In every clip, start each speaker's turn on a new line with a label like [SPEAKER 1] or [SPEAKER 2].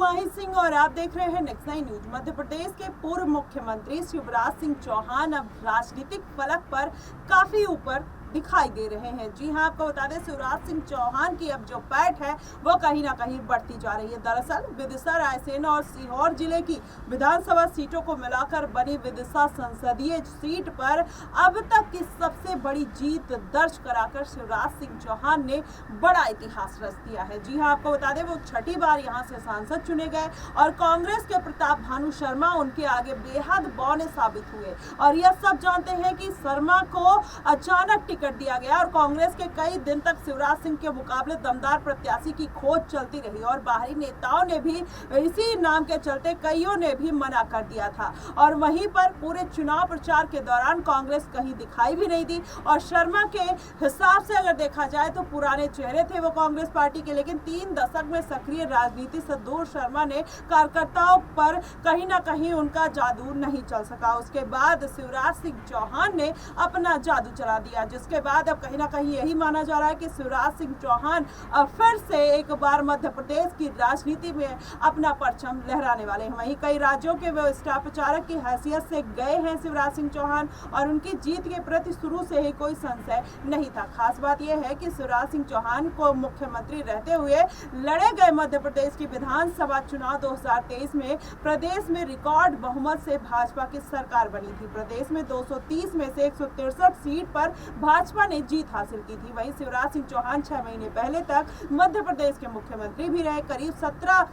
[SPEAKER 1] माही सिंह और आप देख रहे हैं नेक्स्ट 9 न्यूज। मध्य प्रदेश के पूर्व मुख्यमंत्री शिवराज सिंह चौहान अब राजनीतिक फलक पर काफी ऊपर दिखाई दे रहे हैं। जी हां, आपको बता दें शिवराज सिंह चौहान की अब जो पैठ है वो कहीं ना कहीं बढ़ती जा रही है। दरअसल विदिशा, रायसेन और सीहोर जिले की विधानसभा सीटों को मिलाकर बनी विदिशा संसदीय सीट पर अब तक की सबसे बड़ी जीत दर्ज कराकर शिवराज सिंह चौहान ने बड़ा इतिहास रच दिया है। जी हां, आपको बता दें वो छठी बार यहां से सांसद चुने गए और कांग्रेस के प्रताप भानु शर्मा उनके आगे बेहद बौने साबित हुए। और यह सब जानते हैं कि शर्मा को अचानक टिकट दिया गया और कांग्रेस के कई दिन तक शिवराज सिंह के मुकाबले दमदार प्रत्याशी की खोज चलती रही और बाहरी नेताओं ने भी इसी नाम के चलते कईयों ने भी मना कर दिया था। और वहीं पर पूरे चुनाव प्रचार के दौरान कांग्रेस कहीं दिखाई भी नहीं दी। और शर्मा के हिसाब से अगर देखा जाए तो पुराने चेहरे थे वो कांग्रेस पार्टी के, लेकिन 3 दशक में सक्रिय राजनीति से दूर शर्मा ने कार्यकर्ताओं पर कहीं ना कहीं उनका जादू नहीं चल सका। उसके बाद शिवराज सिंह चौहान ने अपना जादू चला दिया, जिसके बाद अब कहीं ना कहीं यही माना जा रहा है कि शिवराज सिंह चौहान अब फिर से एक बार मध्य प्रदेश की राजनीति में अपना परचम लहराने वाले हैं। वहीं कई राज्यों के वो स्टार प्रचारक की हैसियत से गए हैं शिवराज सिंह चौहान और उनकी जीत के प्रति शुरू से ही कोई संशय नहीं था। खास बात यह है कि शिवराज सिंह चौहान को मुख्यमंत्री रहते हुए लड़े गए मध्य प्रदेश की विधानसभा चुनाव 2023 में प्रदेश में रिकॉर्ड बहुमत से भाजपा की सरकार बनी थी। प्रदेश में 230 में से 163 सीट पर भाजपा ने जीत हासिल की थी। वहीं शिवराज सिंह चौहान 6 महीने पहले तक मध्य प्रदेश के मुख्यमंत्री भी रहे। करीब 17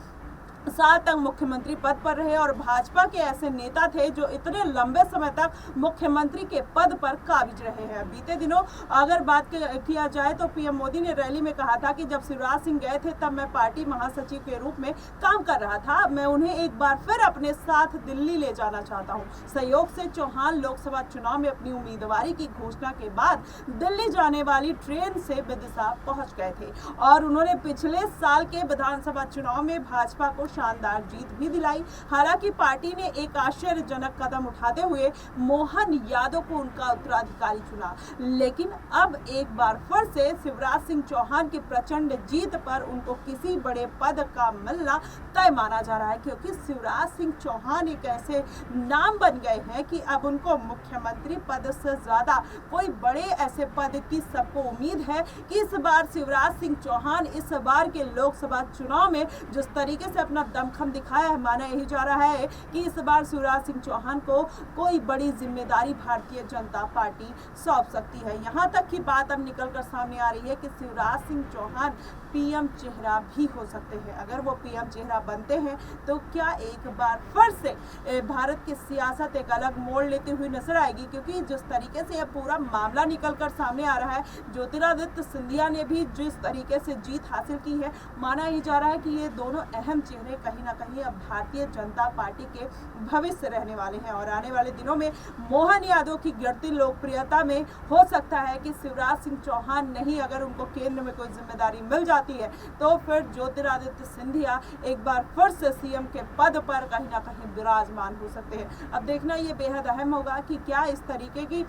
[SPEAKER 1] साल तक मुख्यमंत्री पद पर रहे और भाजपा के ऐसे नेता थे जो इतने लंबे समय तक मुख्यमंत्री के पद पर काबिज रहे हैं। बीते दिनों अगर बात किया जाए तो पीएम मोदी ने रैली में कहा था कि जब शिवराज सिंह गए थे तब मैं पार्टी महासचिव के रूप में काम कर रहा था, मैं उन्हें एक बार फिर अपने साथ दिल्ली ले जाना चाहता हूं। संयोग से चौहान लोकसभा चुनाव में अपनी उम्मीदवारी की घोषणा के बाद दिल्ली जाने वाली ट्रेन से विदिशा पहुंच गए थे और उन्होंने पिछले साल के विधानसभा चुनाव में भाजपा को शानदार जीत भी दिलाई। हालांकि पार्टी ने एक आश्चर्यजनक कदम उठाते हुए मोहन यादव को उनका उत्तराधिकारी चुना, लेकिन अब एक बार फिर से शिवराज सिंह चौहान की प्रचंड जीत पर उनको किसी बड़े पद का मिलना तय माना जा रहा है, क्योंकि शिवराज सिंह चौहान एक ऐसे नाम बन गए हैं कि अब उनको मुख्यमंत्री पद से ज्यादा कोई बड़े ऐसे पद की सबको उम्मीद है कि इस बार शिवराज सिंह चौहान इस बार के लोकसभा चुनाव में जिस तरीके से अपना दमखम दिखाया है, माना यही जा रहा है कि इस बार शिवराज सिंह चौहान को कोई बड़ी जिम्मेदारी भारतीय जनता पार्टी सौंप सकती है। यहां तक की बात अब निकलकर सामने आ रही है कि शिवराज सिंह चौहान पीएम चेहरा भी हो सकते हैं। अगर वो पीएम चेहरा बनते हैं तो क्या एक बार फिर से भारत की सियासत एक अलग मोड़ लेती हुई नजर आएगी, क्योंकि जिस तरीके से यह पूरा मामला निकलकर सामने आ रहा है, ज्योतिरादित्य सिंधिया ने भी जिस तरीके से जीत हासिल की है, माना ही जा रहा है कि ये दोनों अहम चेहरे कहीं ना कहीं अब भारतीय जनता पार्टी के भविष्य रहने वाले हैं। और आने वाले दिनों में मोहन यादव की गिरती लोकप्रियता में हो सकता है कि शिवराज सिंह चौहान नहीं, अगर उनको केंद्र में कोई जिम्मेदारी मिल जाती है तो फिर ज्योतिरादित्य सिंधिया एक बार फिर से सीएम के पद पर कहीं ना कहीं विराजमान हो सकते हैं। अब देखना ये बेहद अहम होगा कि क्या इस तरीके की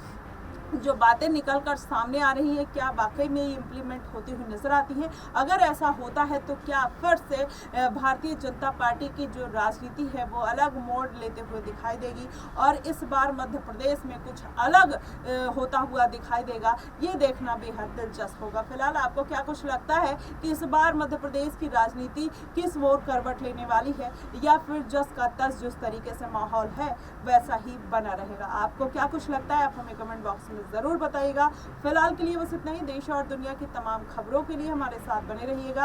[SPEAKER 1] जो बातें निकलकर सामने आ रही है क्या वाकई में इम्प्लीमेंट होती हुई नजर आती है। अगर ऐसा होता है तो क्या फिर से भारतीय जनता पार्टी की जो राजनीति है वो अलग मोड़ लेते हुए दिखाई देगी और इस बार मध्य प्रदेश में कुछ अलग होता हुआ दिखाई देगा, ये देखना बेहद दिलचस्प होगा। फिलहाल आपको क्या कुछ लगता है कि इस बार मध्य प्रदेश की राजनीति किस ओर करवट लेने वाली है, या फिर जस का तस जिस तरीके से माहौल है वैसा ही बना रहेगा? आपको क्या कुछ लगता है आप हमें कमेंट बॉक्स में जरूर बताइएगा। फिलहाल के लिए बस इतना ही। देश और दुनिया की तमाम खबरों के लिए हमारे साथ बने रहिएगा।